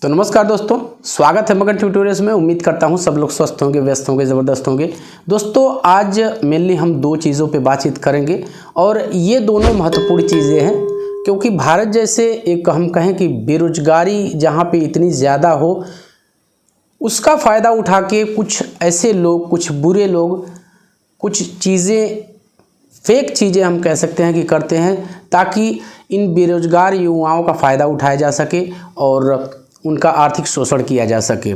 तो नमस्कार दोस्तों, स्वागत है मगन ट्यूटोरियल्स में। उम्मीद करता हूं सब लोग स्वस्थ होंगे, व्यस्त होंगे, ज़बरदस्त होंगे। दोस्तों आज मेनली हम दो चीज़ों पे बातचीत करेंगे और ये दोनों महत्वपूर्ण चीज़ें हैं क्योंकि भारत जैसे एक हम कहें कि बेरोजगारी जहां पे इतनी ज़्यादा हो, उसका फ़ायदा उठा के कुछ ऐसे लोग, कुछ बुरे लोग कुछ चीज़ें, फेक चीज़ें हम कह सकते हैं कि करते हैं ताकि इन बेरोजगार युवाओं का फ़ायदा उठाया जा सके और उनका आर्थिक शोषण किया जा सके।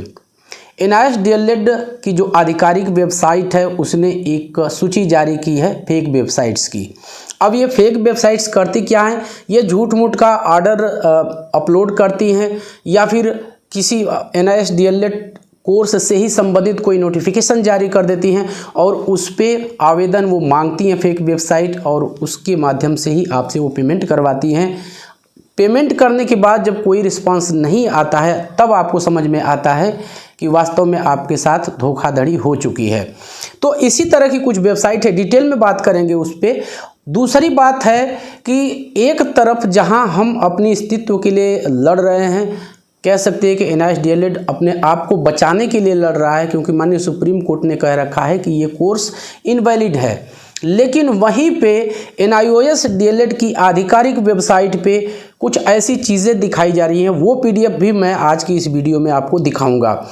NISDLED की जो आधिकारिक वेबसाइट है उसने एक सूची जारी की है फेक वेबसाइट्स की। अब ये फेक वेबसाइट्स करती क्या हैं? ये झूठ मूठ का ऑर्डर अपलोड करती हैं या फिर किसी NISDLED कोर्स से ही संबंधित कोई नोटिफिकेशन जारी कर देती हैं और उस पर आवेदन वो मांगती हैं फेक वेबसाइट और उसके माध्यम से ही आपसे वो पेमेंट करवाती हैं। पेमेंट करने के बाद जब कोई रिस्पांस नहीं आता है तब आपको समझ में आता है कि वास्तव में आपके साथ धोखाधड़ी हो चुकी है। तो इसी तरह की कुछ वेबसाइट है, डिटेल में बात करेंगे उस पर। दूसरी बात है कि एक तरफ जहां हम अपनी अस्तित्व के लिए लड़ रहे हैं, कह सकते हैं कि NISDLED अपने आप को बचाने के लिए लड़ रहा है क्योंकि माननीय सुप्रीम कोर्ट ने कह रखा है कि ये कोर्स इनवैलिड है, लेकिन वहीं पे NISDLED की आधिकारिक वेबसाइट पे कुछ ऐसी चीज़ें दिखाई जा रही हैं। वो PDF भी मैं आज की इस वीडियो में आपको दिखाऊंगा।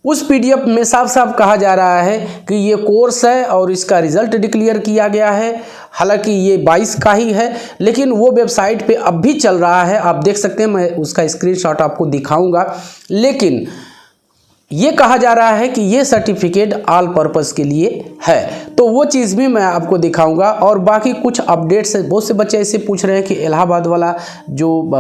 उस PDF में साफ साफ कहा जा रहा है कि ये कोर्स है और इसका रिज़ल्ट डिक्लेयर किया गया है। हालांकि ये 22 का ही है, लेकिन वो वेबसाइट पे अब भी चल रहा है। आप देख सकते हैं, मैं उसका स्क्रीनशॉट आपको दिखाऊंगा। लेकिन ये कहा जा रहा है कि ये सर्टिफिकेट ऑल पर्पस के लिए है, तो वो चीज़ भी मैं आपको दिखाऊंगा। और बाकी कुछ अपडेट्स है। बहुत से बच्चे ऐसे पूछ रहे हैं कि इलाहाबाद वाला जो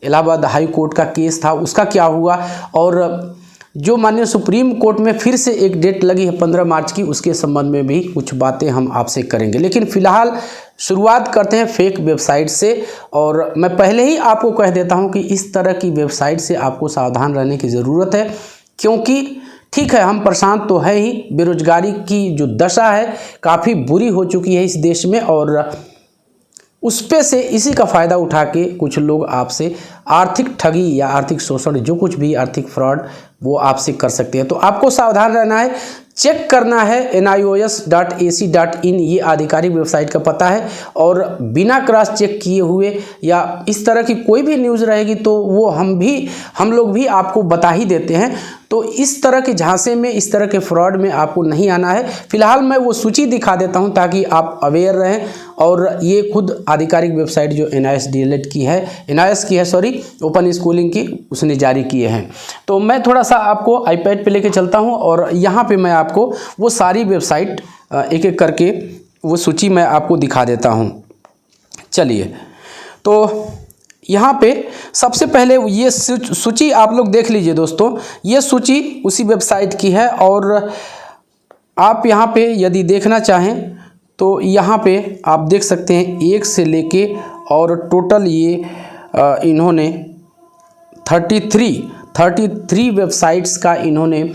इलाहाबाद हाई कोर्ट का केस था उसका क्या हुआ, और जो माननीय सुप्रीम कोर्ट में फिर से एक डेट लगी है 15 मार्च की, उसके संबंध में भी कुछ बातें हम आपसे करेंगे। लेकिन फ़िलहाल शुरुआत करते हैं फेक वेबसाइट से। और मैं पहले ही आपको कह देता हूं कि इस तरह की वेबसाइट से आपको सावधान रहने की ज़रूरत है क्योंकि ठीक है, हम परेशान तो है ही, बेरोजगारी की जो दशा है काफ़ी बुरी हो चुकी है इस देश में और उस पे से इसी का फ़ायदा उठा के कुछ लोग आपसे आर्थिक ठगी या आर्थिक शोषण, जो कुछ भी आर्थिक फ्रॉड, वो आपसे कर सकते हैं। तो आपको सावधान रहना है, चेक करना है। NIOS.ac.in ये आधिकारिक वेबसाइट का पता है और बिना क्रॉस चेक किए हुए या इस तरह की कोई भी न्यूज़ रहेगी तो वो हम लोग भी आपको बता ही देते हैं। तो इस तरह के झांसे में, इस तरह के फ्रॉड में आपको नहीं आना है। फिलहाल मैं वो सूची दिखा देता हूं ताकि आप अवेयर रहें। और ये खुद आधिकारिक वेबसाइट जो NISDLED की है, ओपन स्कूलिंग की, उसने जारी किए हैं। तो मैं थोड़ा सा आपको iPad पे लेके चलता हूं और यहाँ पे मैं आपको वो सारी वेबसाइट एक एक करके वो सूची मैं आपको दिखा देता हूं। चलिए, तो यहाँ पे सबसे पहले ये सूची आप लोग देख लीजिए दोस्तों। ये सूची उसी वेबसाइट की है और आप यहाँ पे यदि देखना चाहें तो यहाँ पे आप देख सकते हैं 1 से लेके और टोटल ये इन्होंने 33 वेबसाइट्स का इन्होंने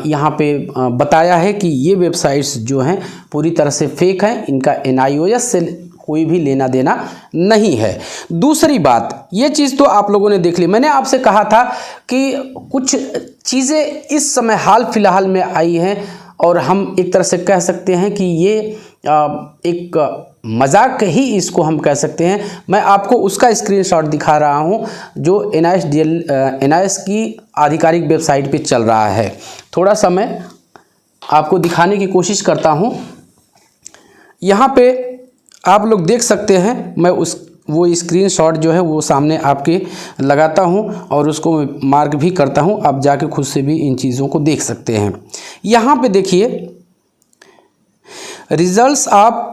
यहाँ पे बताया है कि ये वेबसाइट्स जो हैं पूरी तरह से फेक हैं, इनका NIOS से कोई भी लेना देना नहीं है। दूसरी बात, ये चीज़ तो आप लोगों ने देख ली। मैंने आपसे कहा था कि कुछ चीज़ें इस समय हाल फिलहाल में आई हैं और हम एक तरह से कह सकते हैं कि ये एक मजाक ही इसको हम कह सकते हैं। मैं आपको उसका स्क्रीनशॉट दिखा रहा हूं जो NIS की आधिकारिक वेबसाइट पे चल रहा है। थोड़ा सा मैं आपको दिखाने की कोशिश करता हूं। यहाँ पे आप लोग देख सकते हैं, मैं वो स्क्रीनशॉट जो है वो सामने आपके लगाता हूं और उसको मार्क भी करता हूं। आप जाके खुद से भी इन चीज़ों को देख सकते हैं। यहाँ पे देखिए, results of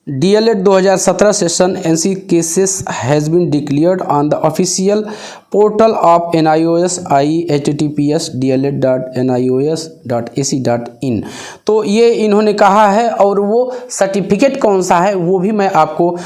DLED 2017 session NC cases has been declared on the official portal of NIOS https://dled.nios.ac.in। तो ये इन्होंने कहा है और वो सर्टिफिकेट कौन सा है वो भी मैं आपको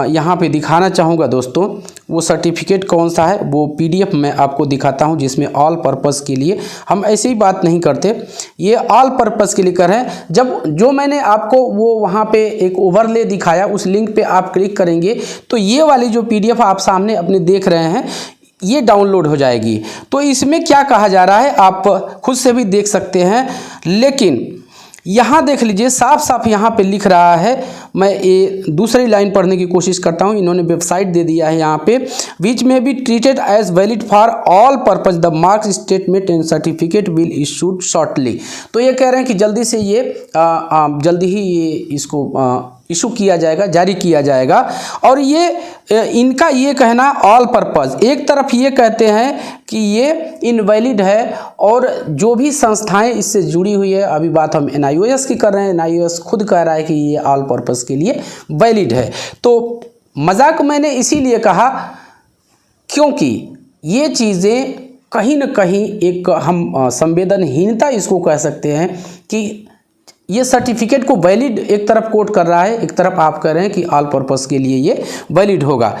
यहाँ पे दिखाना चाहूँगा दोस्तों। वो सर्टिफिकेट कौन सा है वो PDF मैं आपको दिखाता हूँ, जिसमें ऑल पर्पस के लिए हम ऐसे ही बात नहीं करते, ये ऑल पर्पस के लिए कर रहे हैं। जब जो मैंने आपको वो वहाँ पे एक ओवरले दिखाया, उस लिंक पे आप क्लिक करेंगे तो ये वाली जो PDF आप सामने अपने देख रहे हैं, ये डाउनलोड हो जाएगी। तो इसमें क्या कहा जा रहा है आप खुद से भी देख सकते हैं, लेकिन यहाँ देख लीजिए साफ साफ यहाँ पे लिख रहा है। मैं ये दूसरी लाइन पढ़ने की कोशिश करता हूँ। इन्होंने वेबसाइट दे दिया है यहाँ पे, विच में be treated as valid for all purpose, the marks statement and certificate will issued shortly. तो ये कह रहे हैं कि जल्दी से ये जल्दी ही ये इसको इशू किया जाएगा, जारी किया जाएगा। और ये इनका ये कहना ऑल पर्पज़, एक तरफ ये कहते हैं कि ये इनवैलिड है और जो भी संस्थाएं इससे जुड़ी हुई है, अभी बात हम NIOS की कर रहे हैं, NIOS खुद कह रहा है कि ये ऑल पर्पज़ के लिए वैलिड है। तो मजाक मैंने इसीलिए कहा क्योंकि ये चीज़ें कहीं न कहीं एक हम संवेदनहीनता इसको कह सकते हैं कि ये सर्टिफिकेट को वैलिड एक तरफ कोट कर रहा है, एक तरफ आप कह रहे हैं कि ऑल पर्पस के लिए ये वैलिड होगा।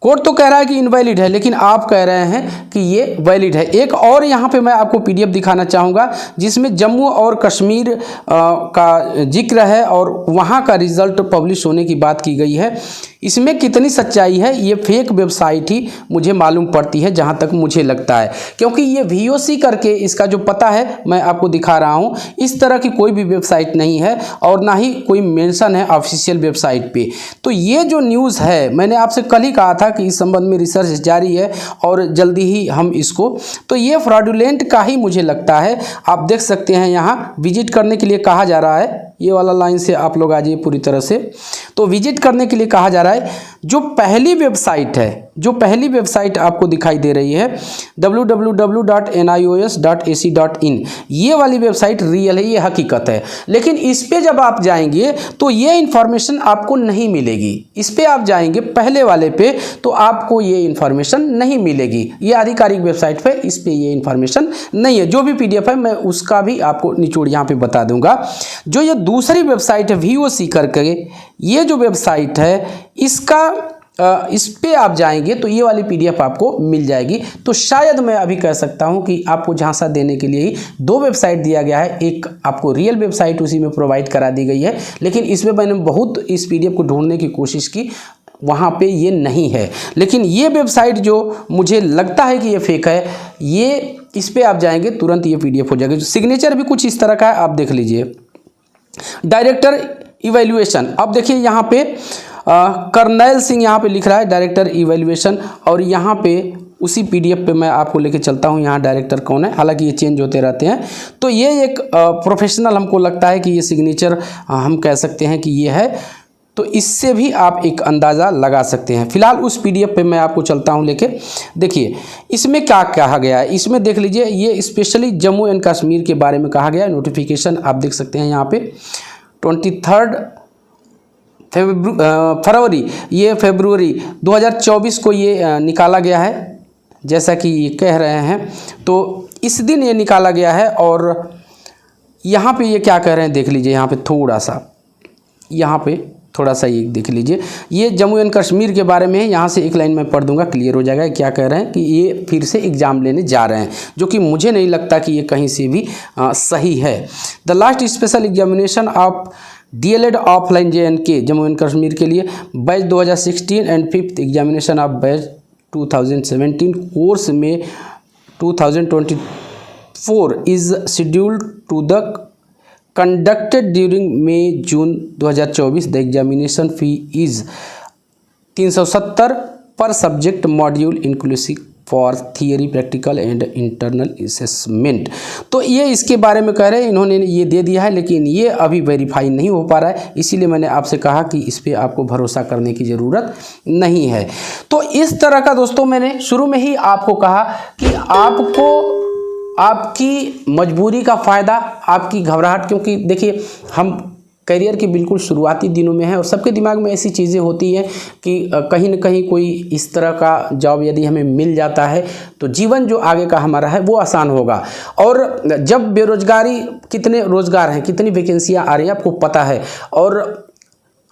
कोर्ट तो कह रहा है कि इनवैलिड है, लेकिन आप कह रहे हैं कि ये वैलिड है। एक और यहाँ पे मैं आपको PDF दिखाना चाहूँगा जिसमें जम्मू और कश्मीर का जिक्र है और वहाँ का रिज़ल्ट पब्लिश होने की बात की गई है। इसमें कितनी सच्चाई है ये फेक वेबसाइट ही मुझे मालूम पड़ती है, जहाँ तक मुझे लगता है, क्योंकि ये VOC करके इसका जो पता है मैं आपको दिखा रहा हूँ, इस तरह की कोई भी वेबसाइट नहीं है और ना ही कोई मेंशन है ऑफिशियल वेबसाइट पे। तो ये जो न्यूज़ है, मैंने आपसे कल ही कहा था कि इस संबंध में रिसर्च जारी है और जल्दी ही हम इसको, तो ये फ्रॉडुलेंट का ही मुझे लगता है। आप देख सकते हैं यहाँ विजिट करने के लिए कहा जा रहा है, ये वाला लाइन से आप लोग आ जाइए पूरी तरह से। तो विजिट करने के लिए कहा जा रहा है। जो पहली वेबसाइट है, जो पहली वेबसाइट आपको दिखाई दे रही है www.nios.ac.in, ये वाली वेबसाइट रियल है, ये हकीकत है। लेकिन इस पे जब आप जाएंगे तो ये इन्फॉर्मेशन आपको नहीं मिलेगी। इस पे आप जाएंगे पहले वाले पे तो आपको ये इन्फॉर्मेशन नहीं मिलेगी। ये आधिकारिक वेबसाइट पे इस पे ये इन्फॉर्मेशन नहीं है। जो भी PDF है मैं उसका भी आपको निचोड़ यहाँ पे बता दूंगा। जो ये दूसरी वेबसाइट है VOC करके, ये जो वेबसाइट है इसका इस पे आप जाएंगे तो ये वाली PDF आपको मिल जाएगी। तो शायद मैं अभी कह सकता हूँ कि आपको झांसा देने के लिए ही दो वेबसाइट दिया गया है। एक आपको रियल वेबसाइट उसी में प्रोवाइड करा दी गई है, लेकिन इसमें मैंने बहुत इस PDF को ढूंढने की कोशिश की, वहाँ पे ये नहीं है। लेकिन ये वेबसाइट जो मुझे लगता है कि ये फेक है, ये इस पर आप जाएंगे तुरंत ये PDF हो जाएगा। सिग्नेचर भी कुछ इस तरह का है, आप देख लीजिए। डायरेक्टर इवैल्यूएशन, अब देखिए यहाँ पे कर्नैल सिंह यहाँ पे लिख रहा है डायरेक्टर इवैल्यूएशन, और यहाँ पे उसी PDF पे मैं आपको लेके चलता हूँ। यहाँ डायरेक्टर कौन है, हालांकि ये चेंज होते रहते हैं। तो ये एक प्रोफेशनल हमको लगता है कि ये सिग्नेचर हम कह सकते हैं कि ये है, तो इससे भी आप एक अंदाज़ा लगा सकते हैं। फिलहाल उस PDF पे मैं आपको चलता हूँ लेके। देखिए इसमें क्या कहा गया है, इसमें देख लीजिए, ये स्पेशली जम्मू एंड कश्मीर के बारे में कहा गया है। नोटिफिकेशन आप देख सकते हैं यहाँ पे 23 फरवरी, ये फरवरी 2024 को ये निकाला गया है, जैसा कि ये कह रहे हैं। तो इस दिन ये निकाला गया है और यहाँ पे ये क्या कह रहे हैं देख लीजिए। यहाँ पे थोड़ा सा ये देख लीजिए। ये जम्मू एंड कश्मीर के बारे में है। यहाँ से एक लाइन में पढ़ दूंगा, क्लियर हो जाएगा। क्या कह रहे हैं कि ये फिर से एग्ज़ाम लेने जा रहे हैं, जो कि मुझे नहीं लगता कि ये कहीं से भी सही है। The last special examination of DLED offline JNK Jammu and Kashmir के लिए batch 2016 and 5th examination of batch 2017 course में 2024 is scheduled to the conducted during May June 2024. The examination fee is 370 per subject module inclusive for theory, practical and internal assessment. तो ये इसके बारे में कह रहे हैं, इन्होंने ये दे दिया है, लेकिन ये अभी वेरीफाई नहीं हो पा रहा है। इसीलिए मैंने आपसे कहा कि इस पर आपको भरोसा करने की ज़रूरत नहीं है। तो इस तरह का दोस्तों मैंने शुरू में ही आपको कहा कि आपको आपकी मजबूरी का फ़ायदा, आपकी घबराहट, क्योंकि देखिए हम करियर के बिल्कुल शुरुआती दिनों में है और सबके दिमाग में ऐसी चीज़ें होती हैं कि कहीं न कहीं कोई इस तरह का जॉब यदि हमें मिल जाता है तो जीवन जो आगे का हमारा है वो आसान होगा। और जब बेरोजगारी, कितने रोज़गार हैं, कितनी वैकेंसियाँ आ रही हैं आपको पता है, और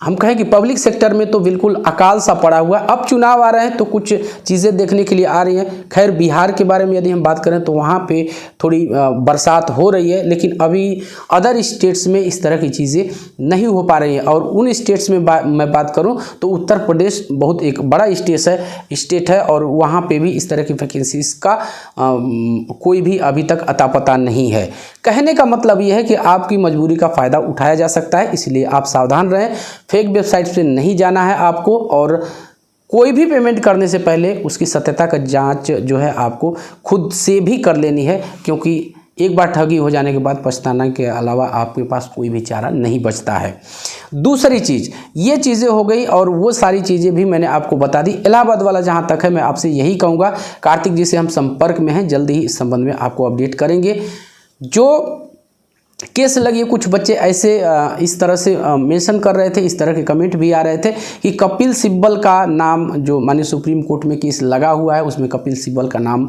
हम कहें कि पब्लिक सेक्टर में तो बिल्कुल अकाल सा पड़ा हुआ है। अब चुनाव आ रहे हैं तो कुछ चीज़ें देखने के लिए आ रही हैं। खैर बिहार के बारे में यदि हम बात करें तो वहाँ पे थोड़ी बरसात हो रही है, लेकिन अभी अदर स्टेट्स में इस तरह की चीज़ें नहीं हो पा रही हैं। और उन स्टेट्स में मैं बात करूँ तो उत्तर प्रदेश बहुत एक बड़ा स्टेट है और वहाँ पर भी इस तरह की वैकेंसीज का कोई भी अभी तक अता पता नहीं है। कहने का मतलब यह है कि आपकी मजबूरी का फ़ायदा उठाया जा सकता है, इसलिए आप सावधान रहें। फेक वेबसाइट पे नहीं जाना है आपको, और कोई भी पेमेंट करने से पहले उसकी सत्यता का जांच जो है आपको खुद से भी कर लेनी है, क्योंकि एक बार ठगी हो जाने के बाद पछताने के अलावा आपके पास कोई भी चारा नहीं बचता है। दूसरी चीज़, ये चीज़ें हो गई और वो सारी चीज़ें भी मैंने आपको बता दी। इलाहाबाद वाला जहाँ तक है मैं आपसे यही कहूँगा, कार्तिक जी से हम संपर्क में हैं, जल्दी ही इस संबंध में आपको अपडेट करेंगे। जो केस लगी, कुछ बच्चे ऐसे इस तरह से मेंशन कर रहे थे, इस तरह के कमेंट भी आ रहे थे कि कपिल सिब्बल का नाम, जो माननीय सुप्रीम कोर्ट में केस लगा हुआ है उसमें कपिल सिब्बल का नाम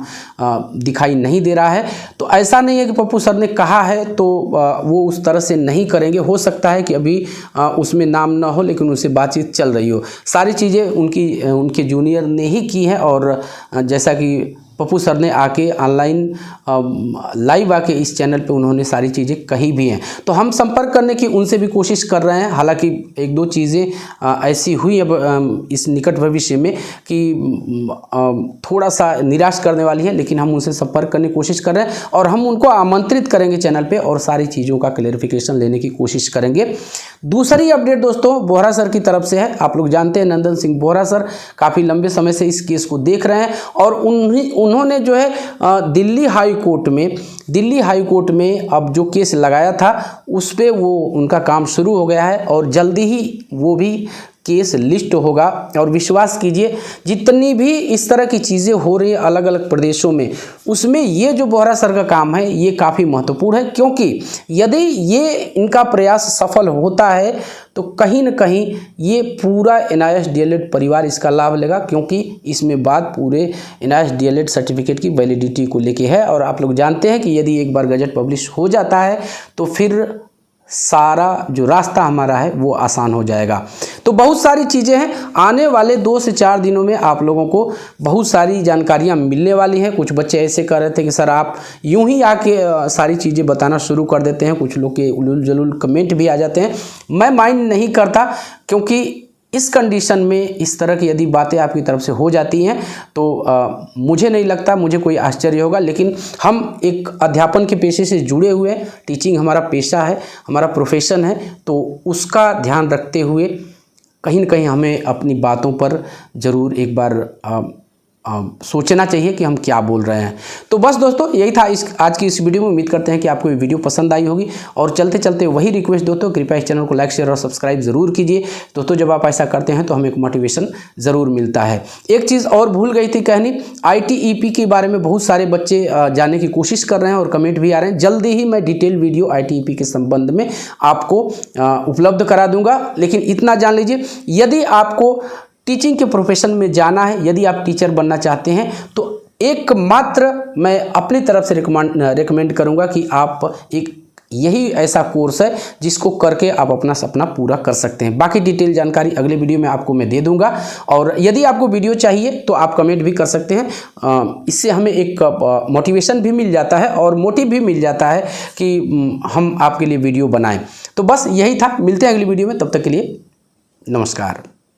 दिखाई नहीं दे रहा है। तो ऐसा नहीं है कि पप्पू सर ने कहा है तो वो उस तरह से नहीं करेंगे। हो सकता है कि अभी उसमें नाम ना हो, लेकिन उससे बातचीत चल रही हो। सारी चीज़ें उनके जूनियर ने ही की है, और जैसा कि पप्पू सर ने आके ऑनलाइन लाइव आके इस चैनल पे उन्होंने सारी चीज़ें कही भी हैं। तो हम संपर्क करने की उनसे भी कोशिश कर रहे हैं। हालांकि एक दो चीज़ें ऐसी हुई अब इस निकट भविष्य में कि थोड़ा सा निराश करने वाली है, लेकिन हम उनसे संपर्क करने की कोशिश कर रहे हैं और हम उनको आमंत्रित करेंगे चैनल पे और सारी चीज़ों का क्लैरिफिकेशन लेने की कोशिश करेंगे। दूसरी अपडेट दोस्तों बोहरा सर की तरफ से है। आप लोग जानते हैं नंदन सिंह बोहरा सर काफ़ी लंबे समय से इस केस को देख रहे हैं, और उन्होंने जो है दिल्ली हाई कोर्ट में अब जो केस लगाया था उस पे वो उनका काम शुरू हो गया है, और जल्दी ही वो भी केस लिस्ट होगा। और विश्वास कीजिए जितनी भी इस तरह की चीज़ें हो रही है अलग अलग प्रदेशों में, उसमें ये जो बोहरा सर का काम है ये काफ़ी महत्वपूर्ण है, क्योंकि यदि ये इनका प्रयास सफल होता है तो कहीं न कहीं ये पूरा NIS DLED परिवार इसका लाभ लेगा, क्योंकि इसमें बात पूरे NIS DLED सर्टिफिकेट की वैलिडिटी को लेके है। और आप लोग जानते हैं कि यदि एक बार गजट पब्लिश हो जाता है तो फिर सारा जो रास्ता हमारा है वो आसान हो जाएगा। तो बहुत सारी चीज़ें हैं, आने वाले 2 से 4 दिनों में आप लोगों को बहुत सारी जानकारियां मिलने वाली हैं। कुछ बच्चे ऐसे कर रहे थे कि सर आप यूं ही आके सारी चीज़ें बताना शुरू कर देते हैं, कुछ लोग के उलूल जलूल कमेंट भी आ जाते हैं। मैं माइंड नहीं करता, क्योंकि इस कंडीशन में इस तरह की यदि बातें आपकी तरफ से हो जाती हैं तो मुझे नहीं लगता मुझे कोई आश्चर्य होगा। लेकिन हम एक अध्यापन के पेशे से जुड़े हुए हैं, टीचिंग हमारा पेशा है, हमारा प्रोफेशन है, तो उसका ध्यान रखते हुए कहीं न कहीं हमें अपनी बातों पर ज़रूर एक बार सोचना चाहिए कि हम क्या बोल रहे हैं। तो बस दोस्तों यही था आज की इस वीडियो में। उम्मीद करते हैं कि आपको ये वीडियो पसंद आई होगी, और चलते चलते वही रिक्वेस्ट दोस्तों, कृपया इस चैनल को लाइक शेयर और सब्सक्राइब ज़रूर कीजिए दोस्तों। जब आप ऐसा करते हैं तो हमें एक मोटिवेशन ज़रूर मिलता है। एक चीज़ और भूल गई थी कहनी, ITEP के बारे में बहुत सारे बच्चे जानने की कोशिश कर रहे हैं और कमेंट भी आ रहे हैं। जल्दी ही मैं डिटेल वीडियो ITEP के संबंध में आपको उपलब्ध करा दूंगा। लेकिन इतना जान लीजिए, यदि आपको टीचिंग के प्रोफेशन में जाना है, यदि आप टीचर बनना चाहते हैं, तो एकमात्र मैं अपनी तरफ से रिकमेंड करूंगा कि आप यही ऐसा कोर्स है जिसको करके आप अपना सपना पूरा कर सकते हैं। बाकी डिटेल जानकारी अगले वीडियो में आपको मैं दे दूंगा, और यदि आपको वीडियो चाहिए तो आप कमेंट भी कर सकते हैं। इससे हमें एक मोटिवेशन भी मिल जाता है और मोटिव भी मिल जाता है कि हम आपके लिए वीडियो बनाएं। तो बस यही था, मिलते हैं अगली वीडियो में, तब तक के लिए नमस्कार।